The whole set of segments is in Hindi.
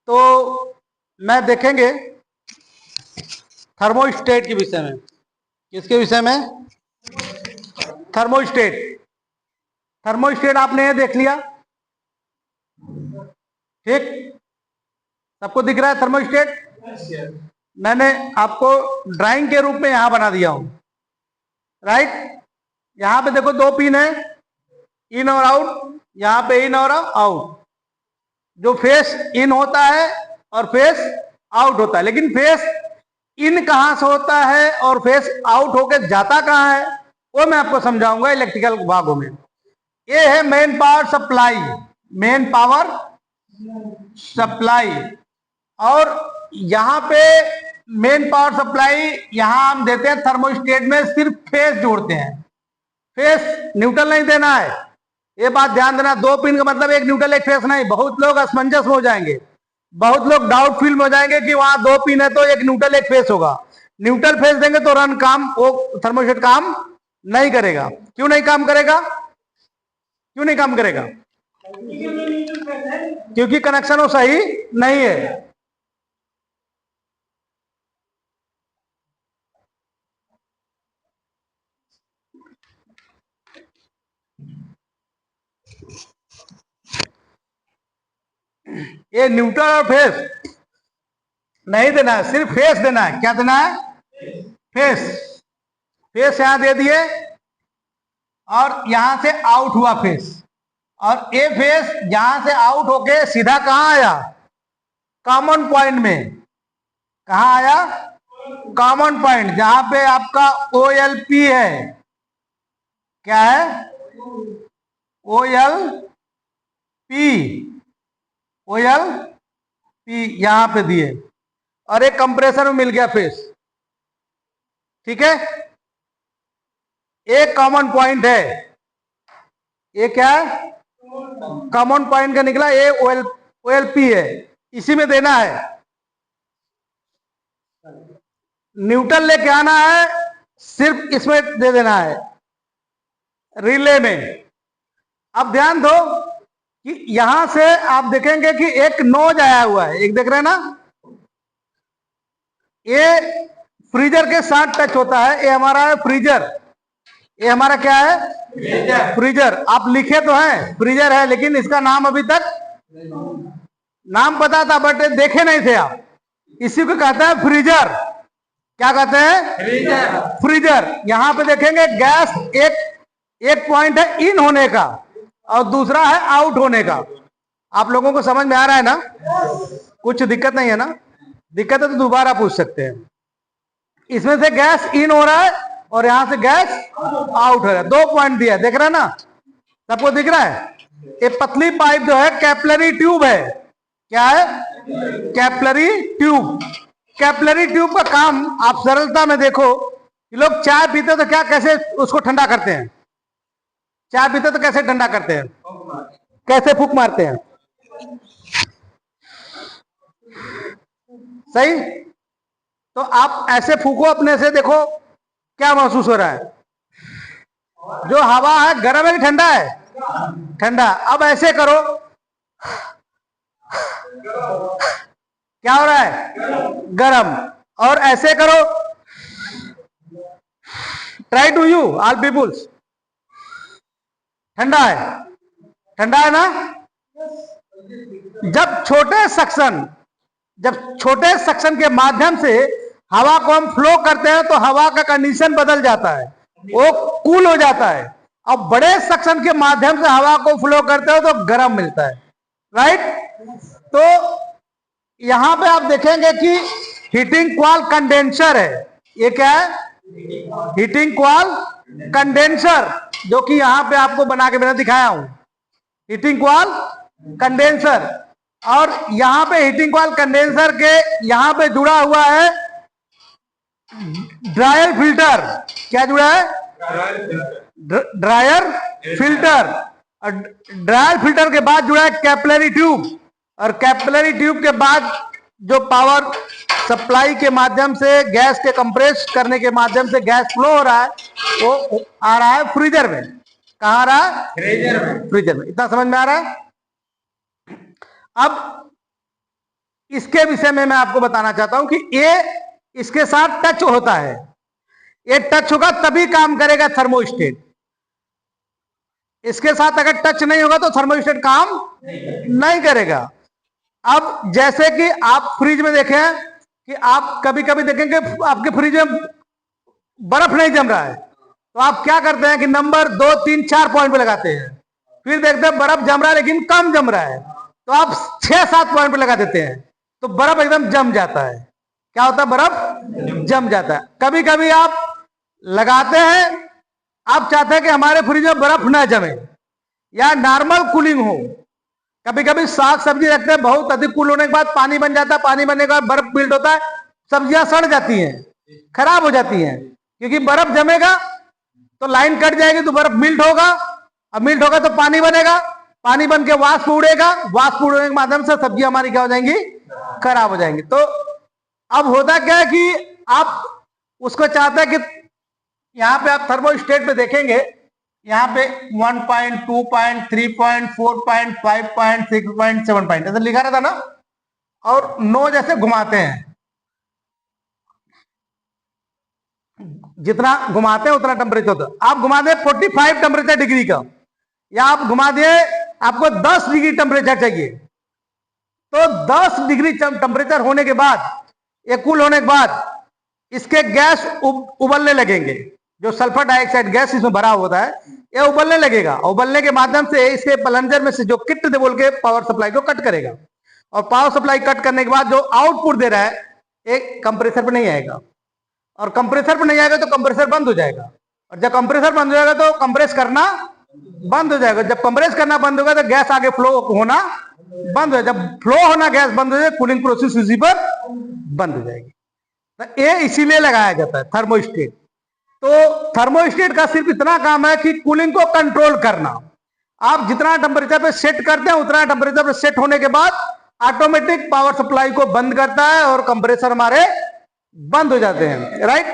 तो मैं देखेंगे थर्मोस्टेट के विषय में। किसके विषय में? थर्मोस्टेट। थर्मोस्टेट आपने ये देख लिया, ठीक? सबको दिख रहा है थर्मोस्टेट? मैंने आपको ड्राइंग के रूप में यहां बना दिया हूं, राइट? यहां पे देखो दो पिन है, इन और आउट। यहां पे इन और आउट। जो फेस इन होता है और फेस आउट होता है, लेकिन फेस इन कहां से होता है और फेस आउट होकर जाता कहां है, वो मैं आपको समझाऊंगा इलेक्ट्रिकल भागों में। ये है main power supply, main power supply. और यहां पे मेन पावर सप्लाई यहां हम देते हैं थर्मोस्टेट में, सिर्फ फेस जोड़ते हैं, फेस न्यूट्रल नहीं देना है। ये बात ध्यान देना, दो पिन का मतलब एक न्यूट्रल एक फेस नहीं। बहुत लोग असमंजस हो जाएंगे, बहुत लोग डाउट फील हो जाएंगे कि वहां दो पिन है तो एक न्यूट्रल एक फेस होगा। न्यूट्रल फेस देंगे तो रन काम, वो थर्मोस्टेट काम नहीं करेगा। क्यों नहीं काम करेगा? क्यों नहीं काम करेगा? क्योंकि कनेक्शन वो सही नहीं है। ये न्यूट्रल और फेस नहीं देना है, सिर्फ फेस देना है। क्या देना है? फेस। फेस यहां दे दिए और यहां से आउट हुआ फेस, और ये फेस यहां से आउट होके सीधा कहां आया? कॉमन पॉइंट में। कहां आया? कॉमन पॉइंट, जहां पे आपका OLP है। क्या है? OLP यहां पे दिए, और एक कंप्रेसर में मिल गया फेस, ठीक है? एक कॉमन पॉइंट है, ये क्या है? कॉमन पॉइंट का निकला, ये OLP है, इसी में देना है। न्यूट्रल लेके आना है, सिर्फ इसमें दे देना है, रिले में। अब ध्यान दो कि यहां से आप देखेंगे कि एक नोज आया हुआ है, एक देख रहे हैं ना? ये फ्रीजर के साथ टच होता है, ये हमारा है फ्रीजर। ये हमारा क्या है? फ्रीजर। आप लिखे तो हैं फ्रीजर है, लेकिन इसका नाम अभी तक नाम पता था बट देखे नहीं थे आप। इसी को कहते हैं फ्रीजर। क्या कहते हैं? फ्रीजर। फ्रीजर। यहां पे देखेंगे गैस एक पॉइंट है इन होने का और दूसरा है आउट होने का। आप लोगों को समझ में आ रहा है ना? कुछ दिक्कत नहीं है ना? दिक्कत है तो दोबारा पूछ सकते हैं। इसमें से गैस इन हो रहा है और यहां से गैस आउट हो रहा है। दो पॉइंट दिया, देख रहा है ना? सबको दिख रहा है? ये पतली पाइप जो है कैपिलरी ट्यूब है। क्या है? Capillary tube. कैपिलरी ट्यूब का काम आप सरलता में देखो कि लोग चाय पीते तो क्या कैसे उसको ठंडा करते हैं? चाय पीते तो कैसे ठंडा करते हैं? कैसे फूंक मारते हैं? सही? तो आप ऐसे फूको अपने से, देखो क्या महसूस हो रहा है? जो हवा है गर्म है कि ठंडा है? ठंडा। अब ऐसे करो, क्या हो रहा है? गर्म। और ऐसे करो, try to you all peoples, ठंडा है। ठंडा है ना? जब छोटे सक्शन के माध्यम से हवा को हम फ्लो करते हैं तो हवा का कंडीशन बदल जाता है, वो कूल हो जाता है। अब बड़े सक्शन के माध्यम से हवा को फ्लो करते हो तो गर्म मिलता है, राइट? तो यहां पे आप देखेंगे कि हीटिंग कॉइल कंडेंसर है। ये क्या है? हीटिंग कॉइल कंडेंसर, जो कि यहां पे आपको बना के मैंने दिखाया हूं, हीटिंग कॉइल कंडेंसर। और यहां पे हीटिंग कॉइल कंडेंसर के यहां पे जुड़ा हुआ है ड्रायर फिल्टर। क्या जुड़ा है? Dryer filter. और ड्रायर फिल्टर के बाद जुड़ा है कैपिलरी ट्यूब, और कैपिलरी ट्यूब के बाद जो पावर सप्लाई के माध्यम से गैस के कंप्रेस करने के माध्यम से गैस फ्लो हो रहा है, वो आ रहा है फ्रीजर में। कहां आ रहा है? फ्रीजर में। फ्रीजर में। इतना समझ में आ रहा है? अब इसके विषय में मैं आपको बताना चाहता हूं कि ये इसके साथ टच होता है, ये टच होगा तभी काम करेगा थर्मोस्टेट। इसके साथ अगर टच नहीं होगा तो थर्मोस्टेट काम नहीं करेगा। अब जैसे कि आप फ्रिज में देखें कि आप कभी कभी देखेंगे आपके फ्रिज में बर्फ नहीं जम रहा है, तो आप क्या करते हैं कि नंबर 2, 3, 4 पॉइंट पे लगाते हैं, फिर देखते हैं बर्फ जम रहा है लेकिन कम जम रहा है, तो आप 6, 7 पॉइंट पे लगा देते हैं, तो बर्फ एकदम जम जाता है। क्या होता है? बर्फ जम जाता है। कभी कभी आप लगाते हैं, आप चाहते हैं कि हमारे फ्रिज में बर्फ ना जमे या नॉर्मल कूलिंग हो। कभी कभी साग सब्जी रखते हैं, बहुत अधिक कूल होने के बाद पानी बन जाता है, पानी बनने के बाद बर्फ बिल्ड होता है, सब्जियां सड़ जाती हैं, खराब हो जाती हैं, क्योंकि बर्फ जमेगा तो लाइन कट जाएगी, तो बर्फ मिल्ट होगा, अब मिल्ट होगा तो पानी बनेगा, पानी बन के वाष्प उड़ेगा, वाष्प उड़ने के माध्यम से सब्जी हमारी क्या हो जाएंगी? खराब हो जाएंगी। तो अब होता क्या है कि आप उसको चाहते हैं कि यहां पे आप थर्मोस्टेट पे देखेंगे, यहाँ पे 1 point, 2 point, 3 point, 4 point, 5 point, 6 point, 7 point ऐसा लिखा रहता ना, और 9 जैसे घुमाते हैं, जितना घुमाते हैं उतना टेम्परेचर होता है। आप घुमा दें 45 टेम्परेचर डिग्री का, या आप घुमा दिए आपको 10 डिग्री टेम्परेचर चाहिए, तो 10 डिग्री टेम्परेचर होने के बाद, ये कूल होने के बाद इसके गैस उबलने लगेंगे, जो सल्फर डाइऑक्साइड गैस इसमें भरा होता है, ये उबलने लगेगा। उबलने के माध्यम से इसके प्लंजर में से जो किट दे बोल के पावर सप्लाई को कट करेगा, और पावर सप्लाई कट करने के बाद जो आउटपुट दे रहा है एक कंप्रेसर पर नहीं आएगा, और कंप्रेसर पर नहीं आएगा तो कंप्रेसर बंद हो जाएगा, और जब कंप्रेसर बंद हो जाएगा तो कंप्रेस करना बंद हो जाएगा। जब कंप्रेस करना बंद होगा तो गैस आगे फ्लो होना बंद हो जाएगा। जब फ्लो होना गैस बंद हो जाए, कूलिंग प्रोसेस उसी पर बंद हो जाएगी। तो ये इसीलिए लगाया जाता है थर्मोस्टेट। तो थर्मोस्टेट का सिर्फ इतना काम है कि कूलिंग को कंट्रोल करना। आप जितना टेम्परेचर पे सेट करते हैं उतना टेम्परेचर पे सेट होने के बाद ऑटोमेटिक पावर सप्लाई को बंद करता है और कंप्रेसर हमारे बंद हो जाते हैं, राइट।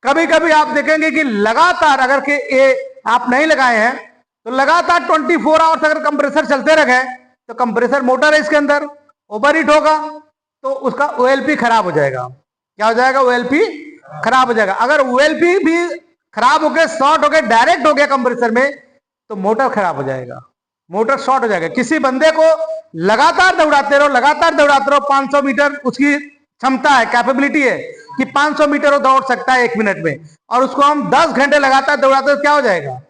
कभी कभी आप देखेंगे कि लगातार अगर के ये आप नहीं लगाए हैं तो लगातार 24 आवर्स अगर कंप्रेसर चलते रहे तो कंप्रेसर मोटर है इसके अंदर, ओवर हीट होगा तो उसका OLP खराब हो जाएगा। क्या हो जाएगा? OLP खराब हो जाएगा। अगर OLP भी खराब होकर शॉर्ट होकर डायरेक्ट हो गया कंप्रेसर में तो मोटर खराब हो जाएगा, मोटर शॉर्ट हो जाएगा। किसी बंदे को लगातार दौड़ाते रहो 500 मीटर उसकी क्षमता है, कैपेबिलिटी है कि 500 मीटर वो दौड़ सकता है 1 मिनट में, और उसको हम 10 घंटे लगातार दौड़ाते तो क्या हो जाएगा?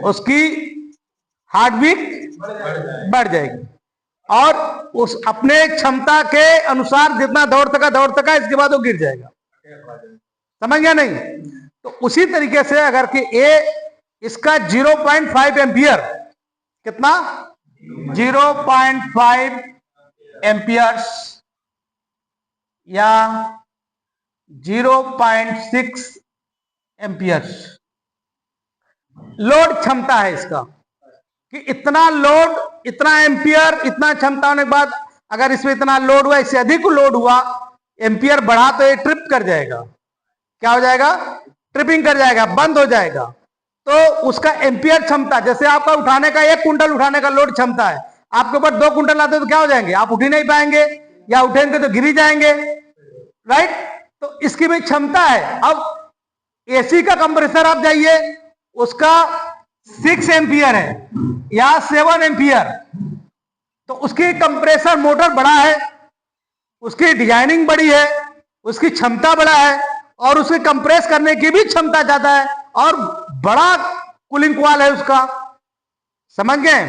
उसकी हार्ट बीट बढ़ जाएगी, और उस अपने क्षमता के अनुसार जितना दौड़ सका इसके बाद वो गिर जाएगा। समझ गया नहीं? तो उसी तरीके से अगर कि इसका 0.5 एम्पियर, कितना? 0.5 एम्पियर्स या 0.6 एम्पियर्स लोड क्षमता है इसका, कि इतना लोड, इतना एम्पियर, इतना क्षमता होने के बाद अगर इसमें इतना लोड हुआ, इससे अधिक लोड हुआ, एम्पियर बढ़ा तो ये ट्रिप कर जाएगा। क्या हो जाएगा? ट्रिपिंग कर जाएगा, बंद हो जाएगा। तो उसका एम्पियर क्षमता, जैसे आपका उठाने का 1 कुंटल उठाने का लोड क्षमता है, आपके ऊपर 2 कुंटल आते तो क्या हो जाएंगे? आप उठ ही नहीं पाएंगे, या उठेंगे तो गिर ही जाएंगे, राइट। तो इसकी भी क्षमता है। अब एसी का कंप्रेसर आप जाइए, उसका 6 एम्पियर है या 7 एम्पियर, तो उसकी कंप्रेसर मोटर बड़ा है, उसकी डिजाइनिंग बड़ी है, उसकी क्षमता बड़ा है, और उसके कंप्रेस करने की भी क्षमता ज्यादा है, और बड़ा कूलिंग कॉइल है उसका। समझ गए?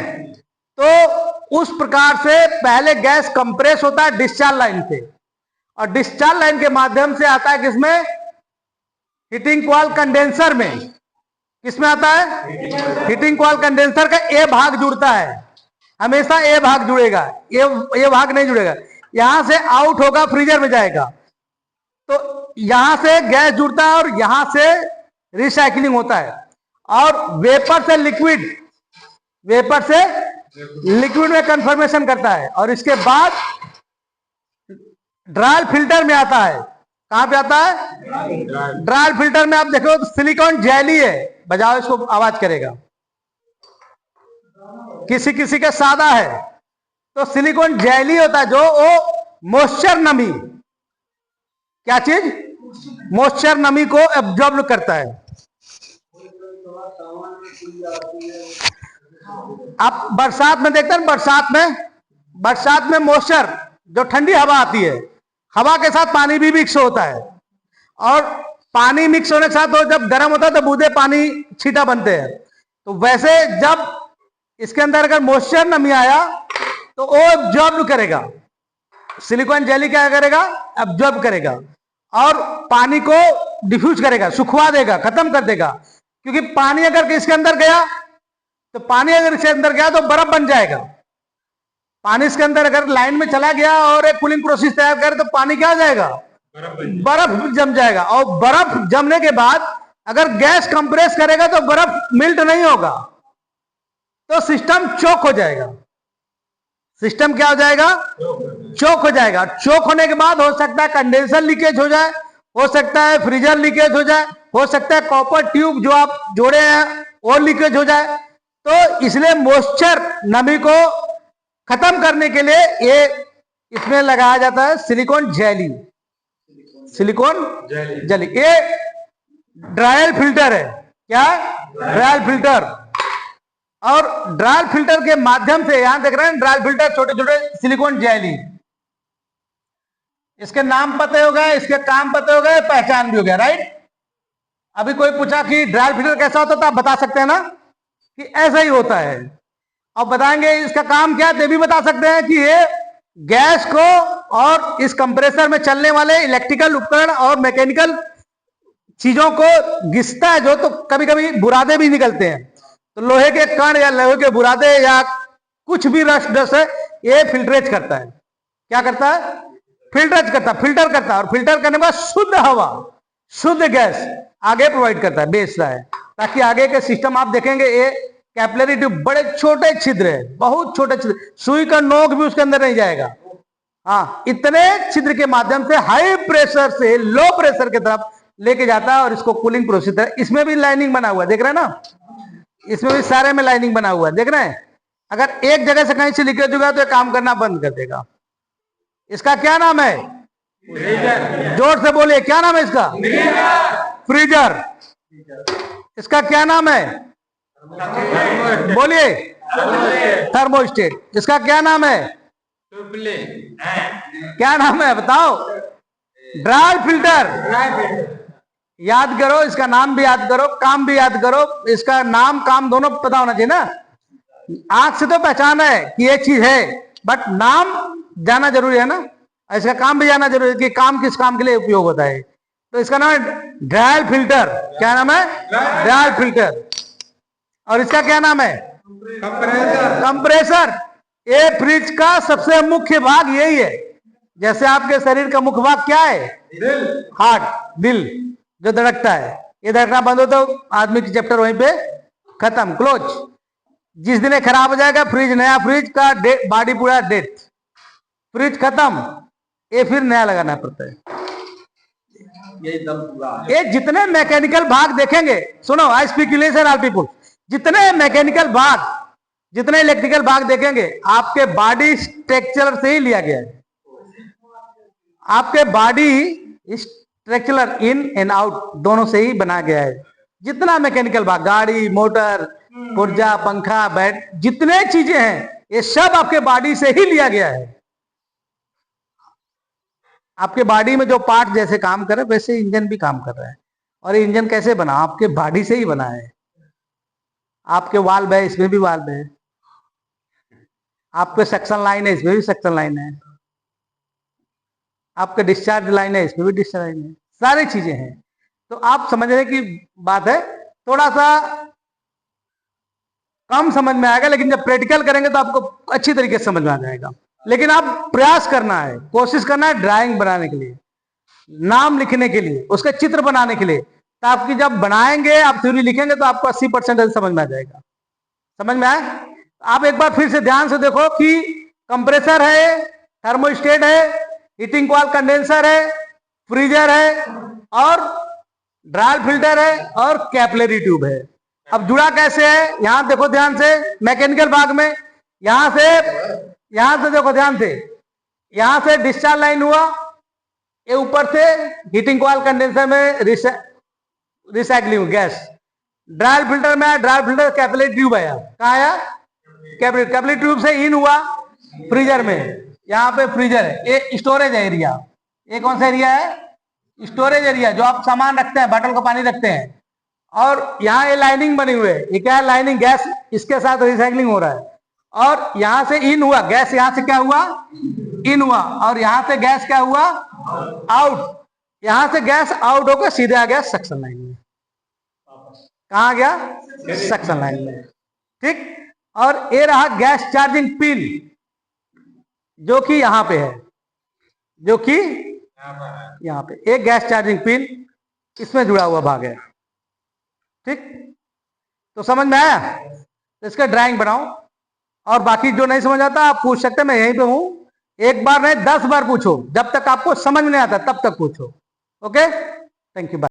तो उस प्रकार से पहले गैस कंप्रेस होता है डिस्चार्ज लाइन से, और डिस्चार्ज लाइन के माध्यम से आता है किसमें? हीटिंग कॉइल कंडेंसर में। किसमें आता है? हीटिंग कॉइल कंडेंसर का ए भाग जुड़ता है, हमेशा ए भाग जुड़ेगा, ये भाग नहीं जुड़ेगा। यहां से आउट होगा, फ्रीजर में जाएगा, तो यहां से गैस जुड़ता है और यहां से रिसाइकलिंग होता है, और वेपर से लिक्विड, वेपर से लिक्विड में कन्फर्मेशन करता है, और इसके बाद ड्राई फिल्टर में आता है। कहां पे आता है? ड्राई फिल्टर में। आप देखो तो सिलिकॉन जेली है, बजाओ इसको, आवाज करेगा। किसी किसी का सादा है, तो सिलिकॉन जेली होता है जो वो मॉइस्चर नमी, क्या चीज, मॉइस्चर नमी को एब्जॉर्ब करता है। आप बरसात में देखते हैं, बरसात में मॉइस्चर, जो ठंडी हवा आती है, हवा के साथ पानी भी मिक्स होता है, और पानी मिक्स होने के साथ तो जब गर्म होता है तो बूंदे पानी छींटा बनते हैं। तो वैसे जब इसके अंदर अगर मॉइस्चर नमी आया तो वो एब्जॉर्ब करेगा, सिलिकॉन जेली क्या करेगा, एब्जॉर्ब करेगा और पानी को डिफ्यूज करेगा, सुखवा देगा, खत्म कर देगा। क्योंकि पानी अगर इसके अंदर गया तो बर्फ बन जाएगा। पानी इसके अंदर अगर लाइन में चला गया और एक कूलिंग प्रोसेस तैयार करे तो पानी क्या हो जाएगा, बर्फ जम जाएगा। और बर्फ जमने के बाद अगर गैस कंप्रेस करेगा तो बर्फ मिल्ट नहीं होगा, तो सिस्टम चोक हो जाएगा। सिस्टम क्या हो जाएगा, चोक हो जाएगा। चोक होने के बाद हो सकता है कंडेंसर लीकेज हो जाए, हो सकता है फ्रीजर लीकेज हो जाए, हो सकता है कॉपर ट्यूब जो आप जोड़े हैं वो लीकेज हो जाए। तो इसलिए मॉइस्चर नमी को खत्म करने के लिए ये इसमें लगाया जाता है सिलिकॉन जेली, सिलिकॉन जेली। ये ड्रायल फिल्टर है, क्या, ड्रायल फिल्टर। और ड्रायल फिल्टर के माध्यम से, यहां देख रहे हैं ड्रायल फिल्टर, छोटे छोटे सिलिकॉन जेली, इसके नाम पते हो गए, इसके काम पते हो गए, पहचान भी हो गया, राइट। अभी कोई पूछा कि ड्रायल फिल्टर कैसा होता है तो आप बता सकते हैं ना कि ऐसा ही होता है। अब बताएंगे इसका काम क्या है, तो भी बता सकते हैं कि ये गैस को और इस कंप्रेसर में चलने वाले इलेक्ट्रिकल उपकरण और मैकेनिकल चीजों को घिसता है, जो तो कभी कभी बुरादे भी निकलते हैं, तो लोहे के कण या लोहे के बुरादे या कुछ भी रस्ट डस्ट है, ये फिल्टरेज करता है। क्या करता है, फिल्टरेज करता है, फिल्टर करता है। और फिल्टर करने के बाद शुद्ध हवा, शुद्ध गैस आगे प्रोवाइड करता है, बेचता है, ताकि आगे के सिस्टम आप देखेंगे ये कैपिलरी ट्यूब, बड़े छोटे छिद्र है, बहुत छोटे छिद्र, सुई का नोक भी उसके अंदर नहीं जाएगा। हाँ, इतने छिद्र के माध्यम से हाई प्रेशर से लो प्रेशर की तरफ लेके जाता है और इसको कूलिंग प्रोसेस है। इसमें भी लाइनिंग बना हुआ है, देख रहे हैं ना, इसमें भी सारे में लाइनिंग बना हुआ है, देख रहे हैं। अगर एक जगह से कहीं से लीकेज होगा तो ये काम करना बंद कर देगा। इसका क्या नाम है, जोर से बोलिए, क्या नाम है इसका, फ्रीजर। इसका क्या नाम है, बोलिए, थर्मोस्टेट। इसका क्या नाम है, क्या नाम है बताओ, ड्रायल फिल्टर। याद करो, इसका नाम भी याद करो, काम भी याद करो। इसका नाम काम दोनों पता होना चाहिए ना। आंख से तो पहचान है कि ये चीज है, बट नाम जाना जरूरी है ना। इसका काम भी जाना जरूरी है कि काम किस काम के लिए उपयोग होता है। तो इसका नाम है ड्रायल फिल्टर। क्या नाम है, ड्रायल फिल्टर। और इसका क्या नाम है, कंप्रेसर। ये फ्रिज का सबसे मुख्य भाग यही है। जैसे आपके शरीर का मुख्य भाग क्या है, हार्ट, दिल जो धड़कता है, ये धड़कना बंद हो तो आदमी की चैप्टर वहीं पे खत्म, क्लोज। जिस दिन ये खराब हो जाएगा फ्रिज, नया फ्रिज का बॉडी पूरा डेथ, फ्रिज खत्म, ये फिर नया लगाना पड़ता है। ये जितने मैकेनिकल भाग देखेंगे, सुनो, I speak English and all people, जितने मैकेनिकल भाग, जितने इलेक्ट्रिकल भाग देखेंगे, आपके बॉडी स्ट्रक्चर से ही लिया गया है। आपके body structure in and out दोनों से ही बना गया है। जितना मैकेनिकल भाग, गाड़ी, मोटर, पुर्जा, पंखा, बैट, जितने चीजें हैं, ये सब आपके बॉडी से ही लिया गया है। आपके बॉडी में जो पार्ट जैसे काम कर रहे हैं वैसे इंजन भी काम कर रहा है। और ये इंजन कैसे बना, आपके बॉडी से ही बना है। आपके वाल्व है, इसमें भी वाल्व है। आपके सक्शन लाइन है, इसमें भी सक्शन लाइन है। आपके डिस्चार्ज लाइन है, इसमें भी डिस्चार्ज लाइन है। सारी चीजें हैं। तो आप समझने की बात है, थोड़ा सा कम समझ में आएगा, लेकिन जब प्रैक्टिकल करेंगे तो आपको अच्छी तरीके से समझ में आ जाएगा। लेकिन आप प्रयास करना है, कोशिश करना है ड्राइंग बनाने के लिए, नाम लिखने के लिए, उसके चित्र बनाने के लिए। तो आपकी जब बनाएंगे, आप थ्योरी लिखेंगे तो आपको 80% समझ में आ जाएगा। समझ में आए? आप एक बार फिर से ध्यान से देखो कि कंप्रेसर है, थर्मोस्टेट है, हीटिंग कॉइल, कंडेंसर है, फ्रीजर है, और ड्रायल फिल्टर है, और कैपिलरी ट्यूब है। अब जुड़ा कैसे है, यहां देखो ध्यान से, मैकेनिकल भाग में यहां से यहां से देखो ध्यान से, यहां से डिस्चार्ज लाइन हुआ, ये ऊपर से हीटिंग कॉइल कंडेंसर में रिसाइकलिंग गैस, ड्राई फिल्टर में आया, ड्राई फिल्टर कैपिलरी ट्यूब आया, कहा आया कैपिलरी ट्यूब से इन हुआ फ्रीजर में, यहाँ पे फ्रीजर है, ये स्टोरेज एरिया, ये कौन सा एरिया है, स्टोरेज एरिया, जो आप सामान रखते हैं, बॉटल का पानी रखते हैं। और यहाँ ये लाइनिंग बनी हुई है, ये क्या है, लाइनिंग, गैस इसके साथ रिसाइकलिंग हो रहा है, और यहां से इन हुआ गैस, यहां से क्या हुआ, इन हुआ, और यहां से गैस क्या हुआ, आउट, यहां से गैस आउट होकर सीधे आ गया सक्शन लाइन में, कहा गया, सक्शन लाइन में, ठीक। और ये रहा गैस चार्जिंग पिन, जो कि यहां पे है, जो कि यहां पे एक गैस चार्जिंग पिन इसमें जुड़ा हुआ भाग है, ठीक। तो समझ में आया, तो इसका ड्राइंग बनाओ, और बाकी जो नहीं समझ आता आप पूछ सकते, मैं यहीं पे हूं, एक बार नहीं 10 बार पूछो, जब तक आपको समझ में नहीं आता तब तक पूछो। Okay, thank you, bye.